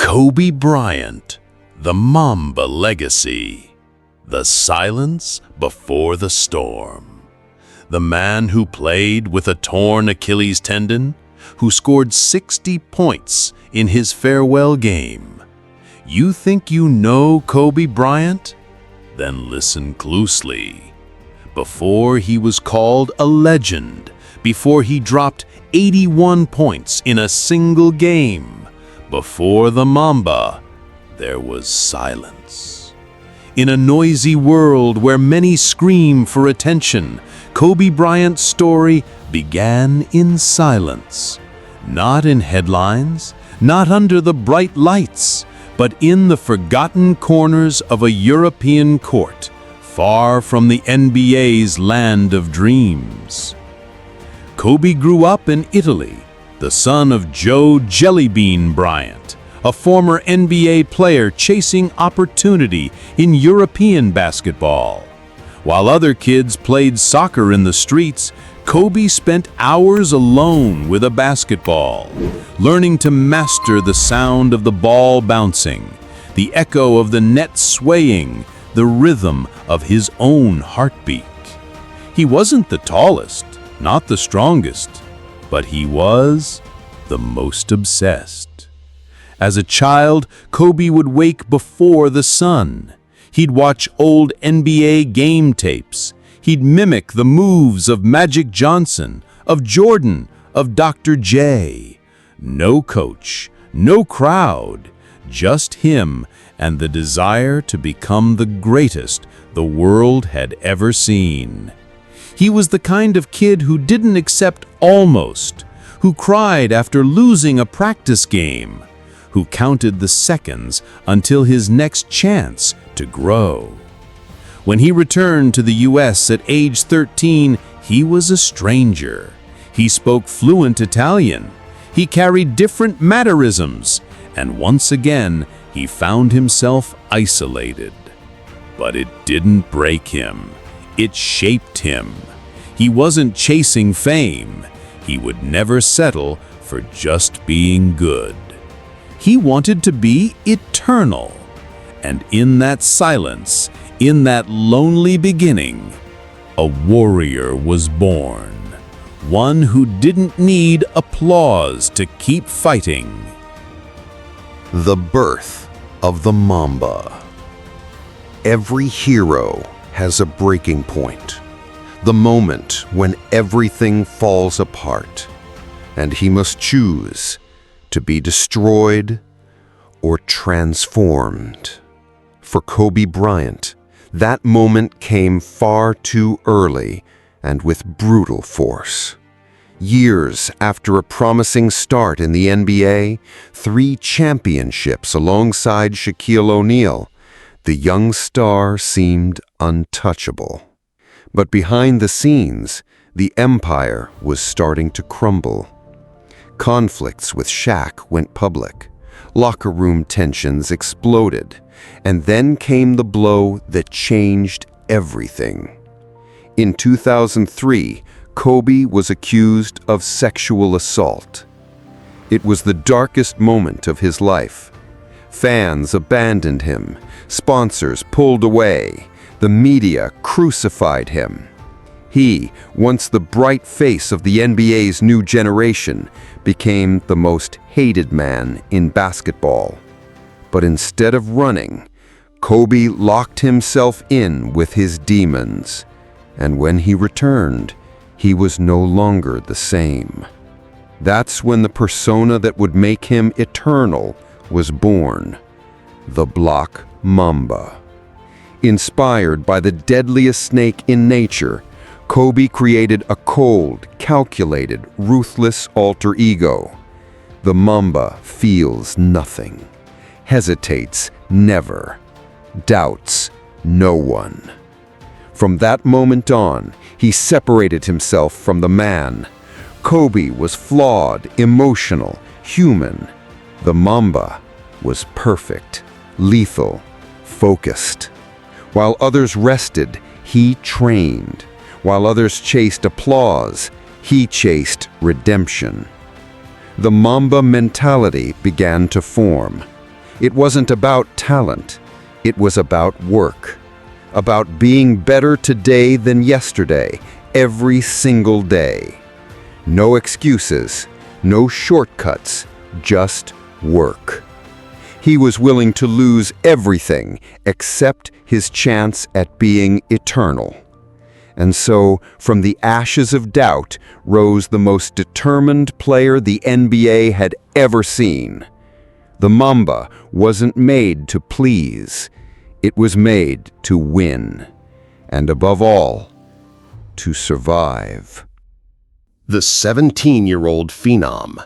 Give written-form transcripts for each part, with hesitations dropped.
Kobe Bryant, the Mamba legacy, the silence before the storm. The man who played with a torn Achilles tendon, who scored 60 points in his farewell game. You think you know Kobe Bryant? Then listen closely. Before he was called a legend, before he dropped 81 points in a single game, before the Mamba, there was silence. In a noisy world where many scream for attention, Kobe Bryant's story began in silence. Not in headlines, not under the bright lights, but in the forgotten corners of a European court, far from the NBA's land of dreams. Kobe grew up in Italy, the son of Joe Jellybean Bryant, a former NBA player chasing opportunity in European basketball. While other kids played soccer in the streets, Kobe spent hours alone with a basketball, learning to master the sound of the ball bouncing, the echo of the net swaying, the rhythm of his own heartbeat. He wasn't the tallest, not the strongest, but he was the most obsessed. As a child, Kobe would wake before the sun. He'd watch old NBA game tapes. He'd mimic the moves of Magic Johnson, of Jordan, of Dr. J. No coach, no crowd, just him and the desire to become the greatest the world had ever seen. He was the kind of kid who didn't accept almost, who cried after losing a practice game, who counted the seconds until his next chance to grow. When he returned to the U.S. at age 13, he was a stranger. He spoke fluent Italian. He carried different mannerisms, and once again, he found himself isolated. But it didn't break him. It shaped him. He wasn't chasing fame. He would never settle for just being good. He wanted to be eternal. And in that silence, in that lonely beginning, a warrior was born. One who didn't need applause to keep fighting. The birth of the Mamba. Every hero has a breaking point, the moment when everything falls apart, and he must choose to be destroyed or transformed. For Kobe Bryant, that moment came far too early and with brutal force. Years after a promising start in the NBA, 3 championships alongside Shaquille O'Neal, the young star seemed untouchable. But behind the scenes, the empire was starting to crumble. Conflicts with Shaq went public. Locker room tensions exploded. And then came the blow that changed everything. In 2003, Kobe was accused of sexual assault. It was the darkest moment of his life. Fans abandoned him, sponsors pulled away, the media crucified him. He, once the bright face of the NBA's new generation, became the most hated man in basketball. But instead of running, Kobe locked himself in with his demons. And when he returned, he was no longer the same. That's when the persona that would make him eternal was born, the Black Mamba. Inspired by the deadliest snake in nature, Kobe created a cold, calculated, ruthless alter ego. The Mamba feels nothing, hesitates never, doubts no one. From that moment on, he separated himself from the man. Kobe was flawed, emotional, human. The Mamba was perfect, lethal, focused. While others rested, he trained. While others chased applause, he chased redemption. The Mamba mentality began to form. It wasn't about talent. It was about work. About being better today than yesterday, every single day. No excuses, no shortcuts, just work. He was willing to lose everything except his chance at being eternal. And so, from the ashes of doubt, rose the most determined player the NBA had ever seen. The Mamba wasn't made to please. It was made to win. And above all, to survive. The 17-year-old phenom.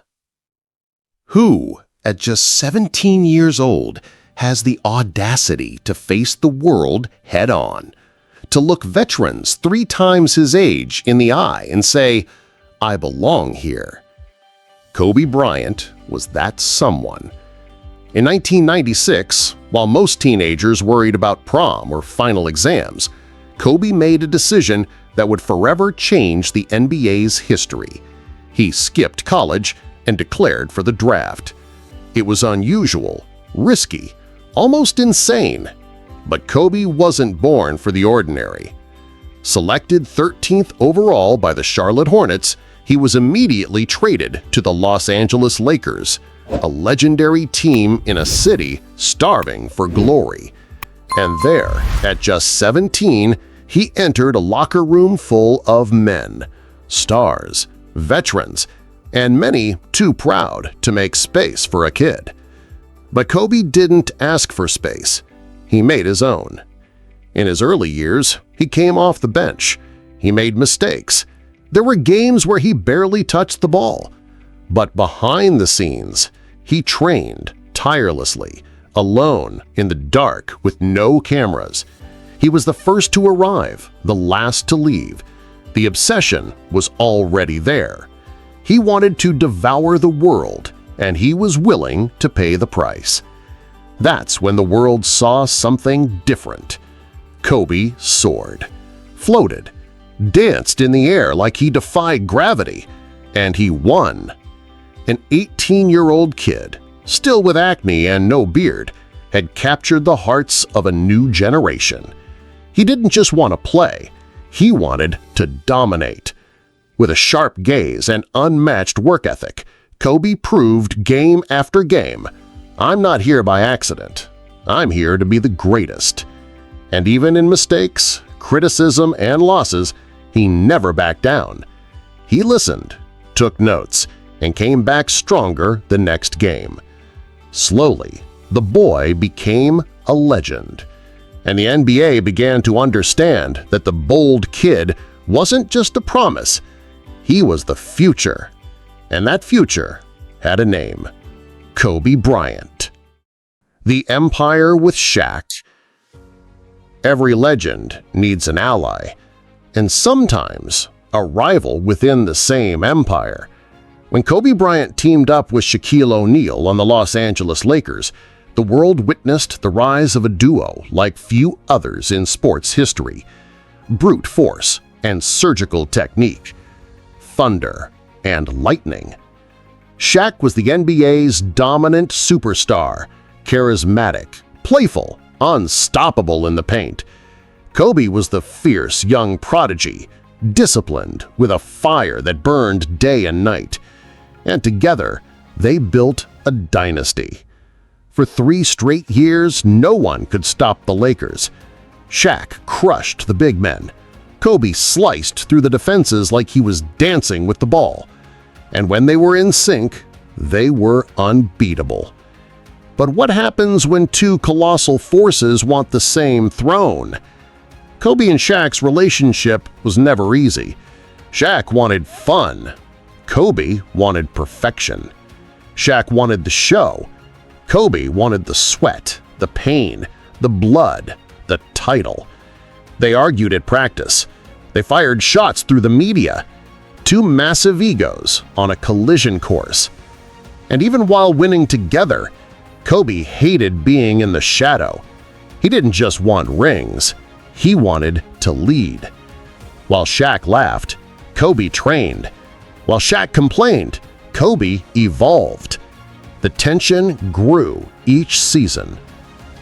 Who, at just 17 years old, has the audacity to face the world head-on, to look veterans 3 times his age in the eye and say, "I belong here"? Kobe Bryant was that someone. In 1996, while most teenagers worried about prom or final exams, Kobe made a decision that would forever change the NBA's history. He skipped college and declared for the draft. It was unusual, risky, almost insane. But Kobe wasn't born for the ordinary. Selected 13th overall by the Charlotte Hornets, he was immediately traded to the Los Angeles Lakers, a legendary team in a city starving for glory. And there, at just 17, he entered a locker room full of men, stars, veterans, and many too proud to make space for a kid. But Kobe didn't ask for space. He made his own. In his early years, he came off the bench. He made mistakes. There were games where he barely touched the ball. But behind the scenes, he trained tirelessly, alone in the dark with no cameras. He was the first to arrive, the last to leave. The obsession was already there. He wanted to devour the world, and he was willing to pay the price. That's when the world saw something different. Kobe soared, floated, danced in the air like he defied gravity, and he won. An 18-year-old kid, still with acne and no beard, had captured the hearts of a new generation. He didn't just want to play, he wanted to dominate. With a sharp gaze and unmatched work ethic, Kobe proved game after game, "I'm not here by accident. I'm here to be the greatest." And even in mistakes, criticism, and losses, he never backed down. He listened, took notes, and came back stronger the next game. Slowly, the boy became a legend. And the NBA began to understand that the bold kid wasn't just a promise, he was the future. And that future had a name: Kobe Bryant. The Empire with Shaq. Every legend needs an ally, and sometimes a rival within the same empire. When Kobe Bryant teamed up with Shaquille O'Neal on the Los Angeles Lakers, the world witnessed the rise of a duo like few others in sports history. Brute force and surgical technique, thunder and lightning. Shaq was the NBA's dominant superstar, charismatic, playful, unstoppable in the paint. Kobe was the fierce young prodigy, disciplined with a fire that burned day and night. And together, they built a dynasty. For 3 straight years, no one could stop the Lakers. Shaq crushed the big men. Kobe sliced through the defenses like he was dancing with the ball. And when they were in sync, they were unbeatable. But what happens when 2 colossal forces want the same throne? Kobe and Shaq's relationship was never easy. Shaq wanted fun. Kobe wanted perfection. Shaq wanted the show. Kobe wanted the sweat, the pain, the blood, the title. They argued at practice. They fired shots through the media. 2 massive egos on a collision course. And even while winning together, Kobe hated being in the shadow. He didn't just want rings, he wanted to lead. While Shaq laughed, Kobe trained. While Shaq complained, Kobe evolved. The tension grew each season,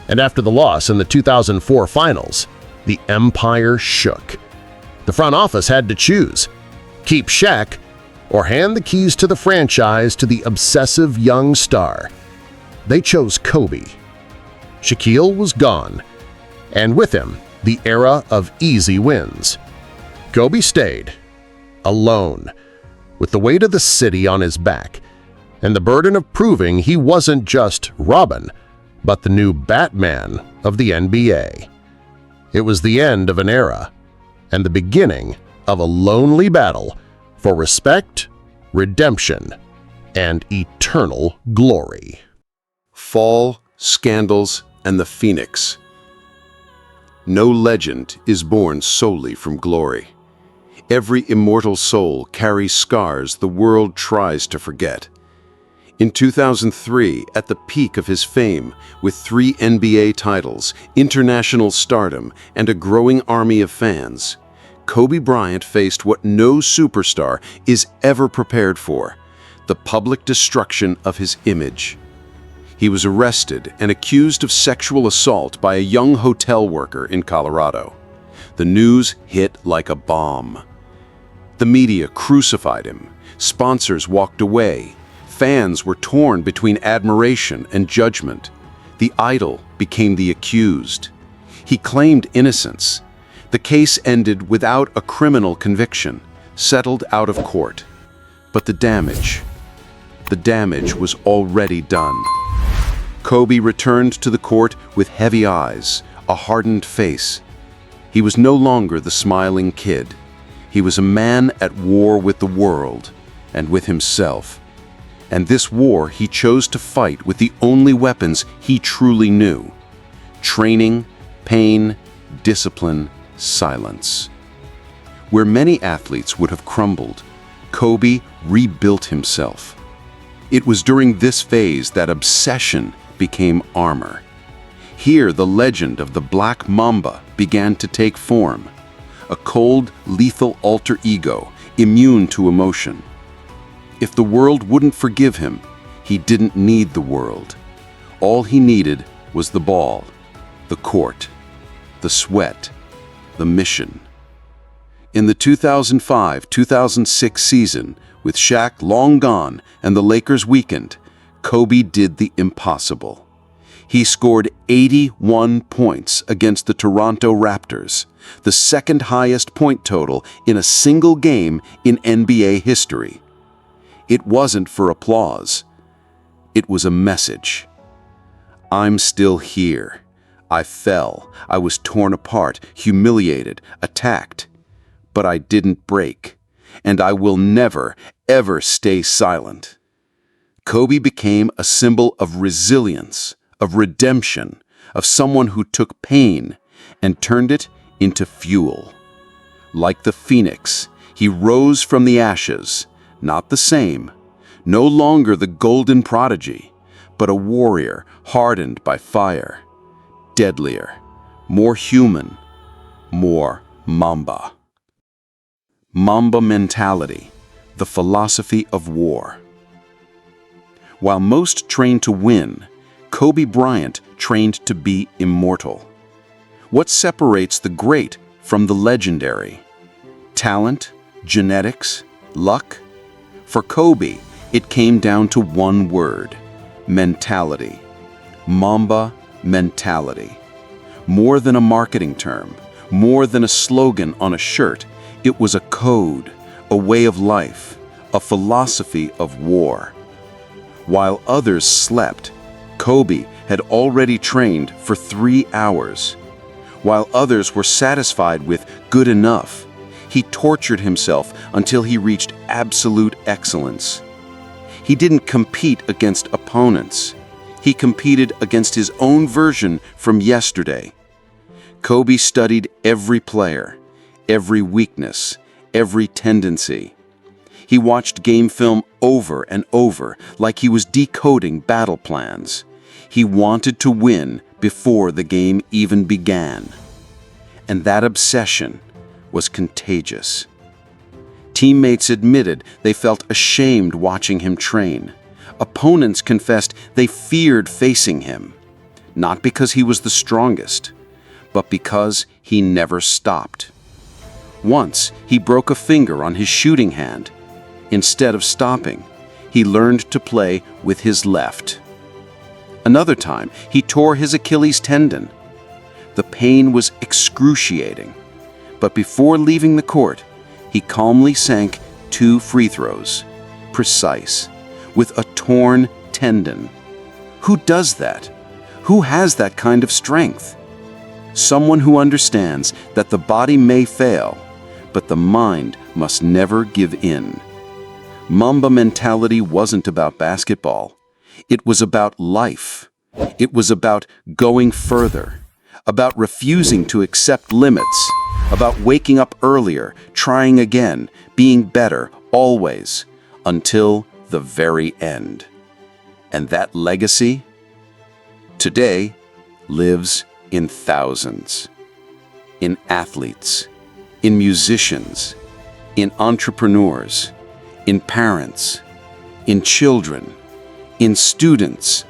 and after the loss in the 2004 finals, the empire shook. The front office had to choose: keep Shaq or hand the keys to the franchise to the obsessive young star. They chose Kobe. Shaquille was gone, and with him, the era of easy wins. Kobe stayed, alone, with the weight of the city on his back, and the burden of proving he wasn't just Robin, but the new Batman of the NBA. It was the end of an era, and the beginning of a lonely battle for respect, redemption, and eternal glory. Fall, scandals, and the Phoenix. No legend is born solely from glory. Every immortal soul carries scars the world tries to forget. In 2003, at the peak of his fame, with 3 NBA titles, international stardom, and a growing army of fans, Kobe Bryant faced what no superstar is ever prepared for: the public destruction of his image. He was arrested and accused of sexual assault by a young hotel worker in Colorado. The news hit like a bomb. The media crucified him. Sponsors walked away. Fans were torn between admiration and judgment. The idol became the accused. He claimed innocence. The case ended without a criminal conviction, settled out of court. But the damage was already done. Kobe returned to the court with heavy eyes, a hardened face. He was no longer the smiling kid. He was a man at war with the world and with himself. And this war he chose to fight with the only weapons he truly knew: training, pain, discipline, silence. Where many athletes would have crumbled, Kobe rebuilt himself. It was during this phase that obsession became armor. Here, the legend of the Black Mamba began to take form: a cold, lethal alter ego, immune to emotion. If the world wouldn't forgive him, he didn't need the world. All he needed was the ball, the court, the sweat, the mission. In the 2005-2006 season, with Shaq long gone and the Lakers weakened, Kobe did the impossible. He scored 81 points against the Toronto Raptors, the second highest point total in a single game in NBA history. It wasn't for applause. It was a message. I'm still here. I fell. I was torn apart, humiliated, attacked. But I didn't break. And I will never, ever stay silent. Kobe became a symbol of resilience, of redemption, of someone who took pain and turned it into fuel. Like the phoenix, he rose from the ashes, not the same, no longer the golden prodigy, but a warrior hardened by fire, deadlier, more human, more Mamba. Mamba Mentality, the philosophy of war. While most trained to win, Kobe Bryant trained to be immortal. What separates the great from the legendary? Talent, genetics, luck? For Kobe, it came down to one word: mentality. Mamba Mentality. More than a marketing term, more than a slogan on a shirt, it was a code, a way of life, a philosophy of war. While others slept, Kobe had already trained for 3 hours. While others were satisfied with good enough, he tortured himself until he reached absolute excellence. He didn't compete against opponents. He competed against his own version from yesterday. Kobe studied every player, every weakness, every tendency. He watched game film over and over like he was decoding battle plans. He wanted to win before the game even began. And that obsession was contagious. Teammates admitted they felt ashamed watching him train, Opponents confessed they feared facing him, not because he was the strongest, but because he never stopped. Once, he broke a finger on his shooting hand. Instead of stopping, he learned to play with his left. Another time, he tore his Achilles tendon. The pain was excruciating, but before leaving the court, he calmly sank 2 free throws, precise, with a torn tendon. Who does that? Who has that kind of strength? Someone who understands that the body may fail, but the mind must never give in. Mamba Mentality wasn't about basketball. It was about life. It was about going further, about refusing to accept limits, about waking up earlier, trying again, being better, always, until the very end. And that legacy, today, lives in thousands. In athletes, in musicians, in entrepreneurs, in parents, in children, in students,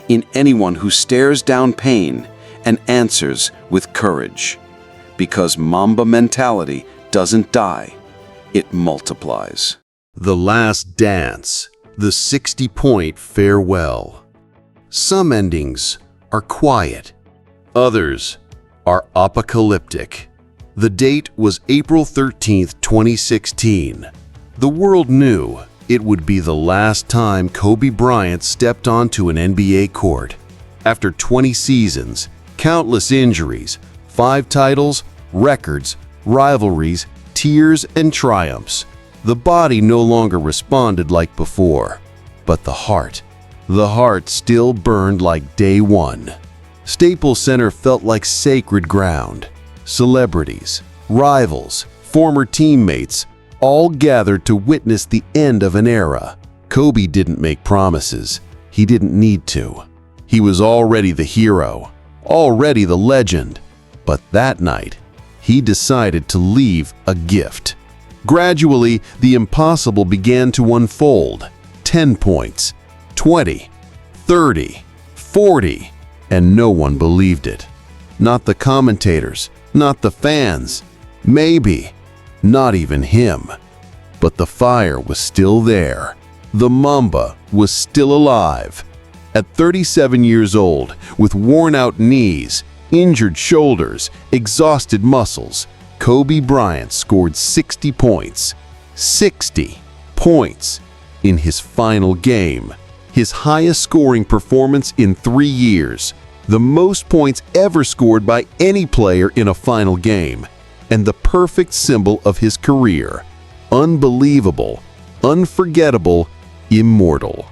in anyone who stares down pain and answers with courage. Because Mamba Mentality doesn't die, it multiplies. The Last Dance, the 60-point farewell. Some endings are quiet, others are apocalyptic. The date was April 13th, 2016. The world knew it would be the last time Kobe Bryant stepped onto an NBA court. After 20 seasons, countless injuries, 5 titles, records, rivalries, tears, and triumphs, the body no longer responded like before. But the heart still burned like day one. Staples Center felt like sacred ground. Celebrities, rivals, former teammates, all gathered to witness the end of an era. Kobe didn't make promises. He didn't need to. He was already the hero, already the legend. But that night, he decided to leave a gift. Gradually, the impossible began to unfold. 10 points, 20, 30, 40, and no one believed it. Not the commentators, not the fans, maybe not even him. But the fire was still there. The Mamba was still alive. At 37 years old, with worn-out knees, injured shoulders, exhausted muscles, Kobe Bryant scored 60 points. 60 points in his final game. His highest scoring performance in 3 years. The most points ever scored by any player in a final game. And the perfect symbol of his career. Unbelievable, unforgettable, immortal.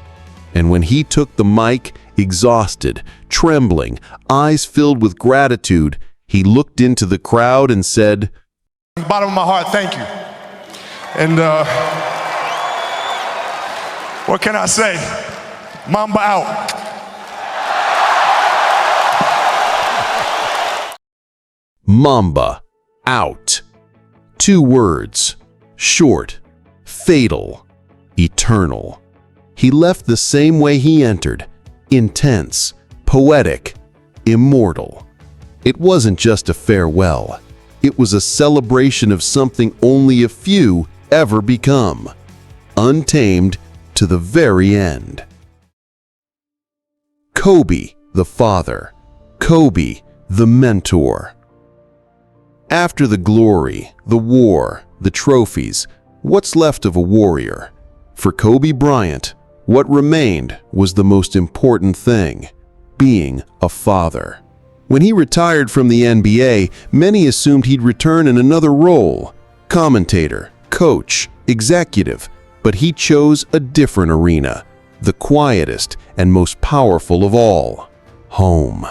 And when he took the mic, exhausted, trembling, eyes filled with gratitude, he looked into the crowd and said, From the bottom of my heart, thank you. And what can I say? Mamba out. Mamba out. 2 words, short, fatal, eternal. He left the same way he entered, intense, poetic, immortal. It wasn't just a farewell. It was a celebration of something only a few ever become. Untamed to the very end. Kobe, the father. Kobe, the mentor. After the glory, the war, the trophies, what's left of a warrior? For Kobe Bryant, what remained was the most important thing, being a father. When he retired from the NBA, many assumed he'd return in another role, commentator, coach, executive, but he chose a different arena, the quietest and most powerful of all, home.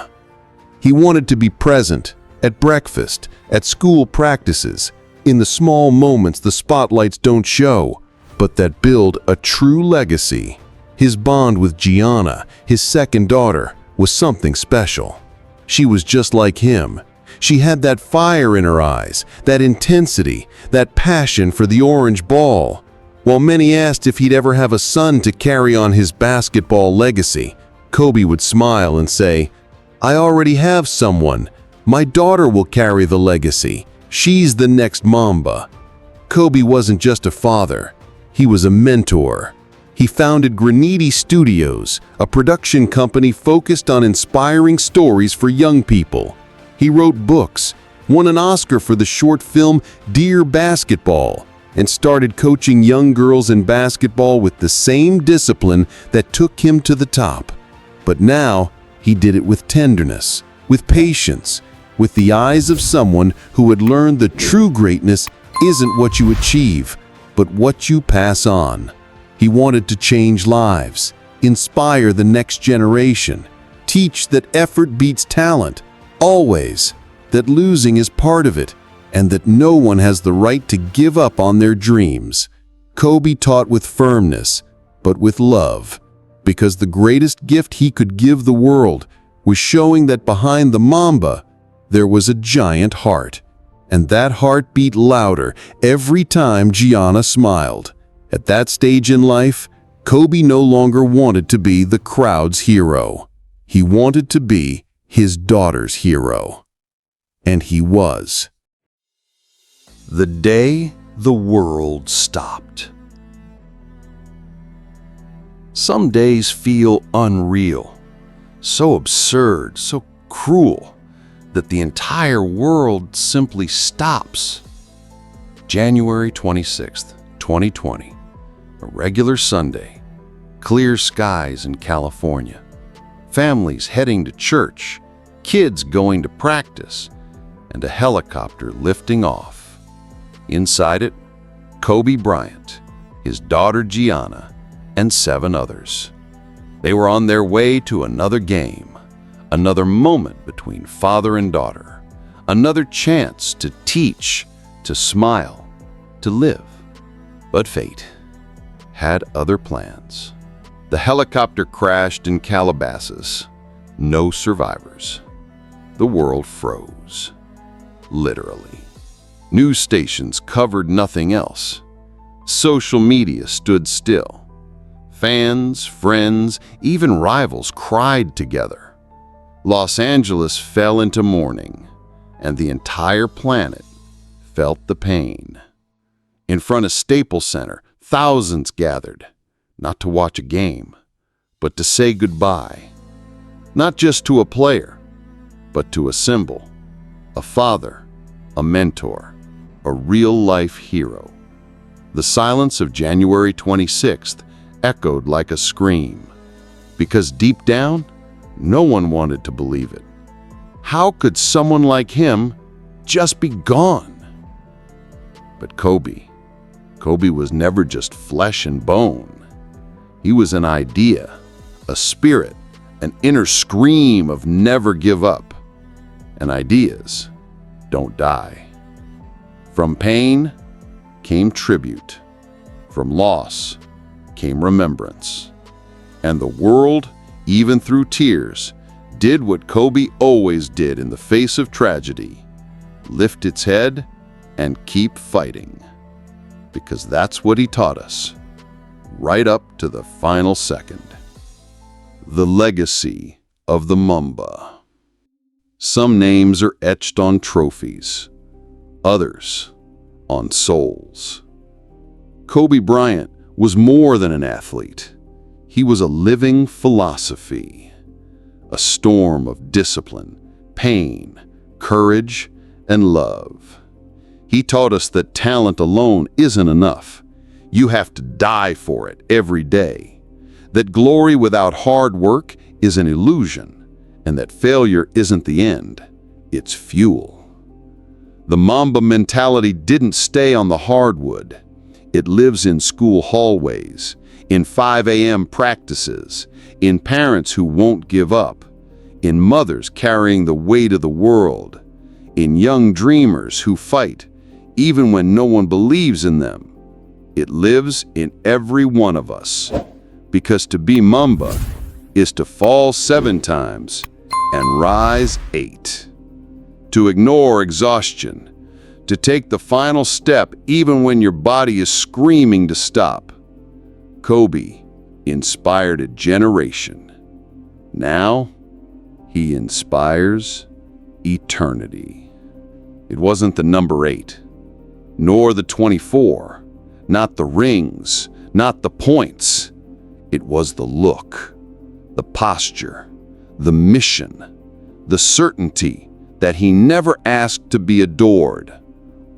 He wanted to be present, at breakfast, at school practices, in the small moments the spotlights don't show, but that build a true legacy. His bond with Gianna, his second daughter, was something special. She was just like him. She had that fire in her eyes, that intensity, that passion for the orange ball. While many asked if he'd ever have a son to carry on his basketball legacy, Kobe would smile and say, "I already have someone. My daughter will carry the legacy. She's the next Mamba." Kobe wasn't just a father. He was a mentor. He founded Graniti Studios, a production company focused on inspiring stories for young people. He wrote books, won an Oscar for the short film Dear Basketball, and started coaching young girls in basketball with the same discipline that took him to the top. But now, he did it with tenderness, with patience, with the eyes of someone who had learned that true greatness isn't what you achieve, but what you pass on. He wanted to change lives, inspire the next generation, teach that effort beats talent, always, that losing is part of it, and that no one has the right to give up on their dreams. Kobe taught with firmness, but with love, because the greatest gift he could give the world was showing that behind the Mamba, there was a giant heart, and that heart beat louder every time Gianna smiled. At that stage in life, Kobe no longer wanted to be the crowd's hero. He wanted to be his daughter's hero. And he was. The day the world stopped. Some days feel unreal, so absurd, so cruel, that the entire world simply stops. January 26th, 2020, a regular Sunday, clear skies in California, families heading to church, kids going to practice, and a helicopter lifting off. Inside it, Kobe Bryant, his daughter Gianna, and 7 others. They were on their way to another game, another moment between father and daughter, another chance to teach, to smile, to live. But fate had other plans. The helicopter crashed in Calabasas. No survivors. The world froze. Literally. News stations covered nothing else. Social media stood still. Fans, friends, even rivals cried together. Los Angeles fell into mourning, and the entire planet felt the pain. In front of Staples Center, thousands gathered, not to watch a game, but to say goodbye. Not just to a player, but to a symbol, a father, a mentor, a real-life hero. The silence of January 26th echoed like a scream, because deep down, no one wanted to believe it. How could someone like him just be gone? But Kobe was never just flesh and bone. He was an idea, a spirit, an inner scream of never give up. And ideas don't die. From pain came tribute. From loss came remembrance. And the world, even through tears, did what Kobe always did in the face of tragedy: lift its head and keep fighting. Because that's what he taught us, right up to the final second. The legacy of the Mamba. Some names are etched on trophies, others on souls. Kobe Bryant was more than an athlete. He was a living philosophy, a storm of discipline, pain, courage, and love. He taught us that talent alone isn't enough. You have to die for it every day. That glory without hard work is an illusion, and that failure isn't the end, it's fuel. The Mamba mentality didn't stay on the hardwood. It lives in school hallways, in 5 a.m. practices, in parents who won't give up, in mothers carrying the weight of the world, in young dreamers who fight, even when no one believes in them. It lives in every one of us. Because to be Mamba is to fall 7 times and rise 8. To ignore exhaustion, to take the final step even when your body is screaming to stop. Kobe inspired a generation. Now, he inspires eternity. It wasn't the number 8, nor the 24, not the rings, not the points. It was the look, the posture, the mission, the certainty that he never asked to be adored,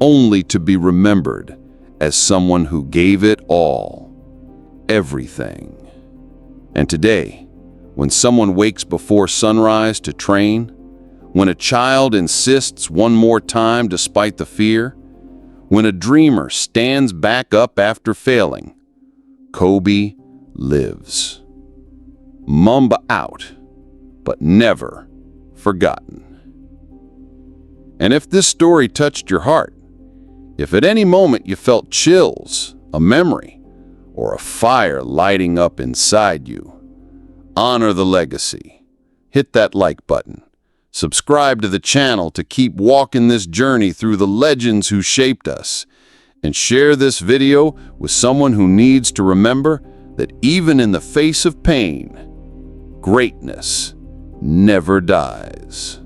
only to be remembered as someone who gave it all, everything. And today, when someone wakes before sunrise to train, when a child insists one more time despite the fear, when a dreamer stands back up after failing, Kobe lives. Mamba out, but never forgotten. And if this story touched your heart, if at any moment you felt chills, a memory, or a fire lighting up inside you, honor the legacy. Hit that like button. Subscribe to the channel to keep walking this journey through the legends who shaped us. And share this video with someone who needs to remember that even in the face of pain, greatness never dies.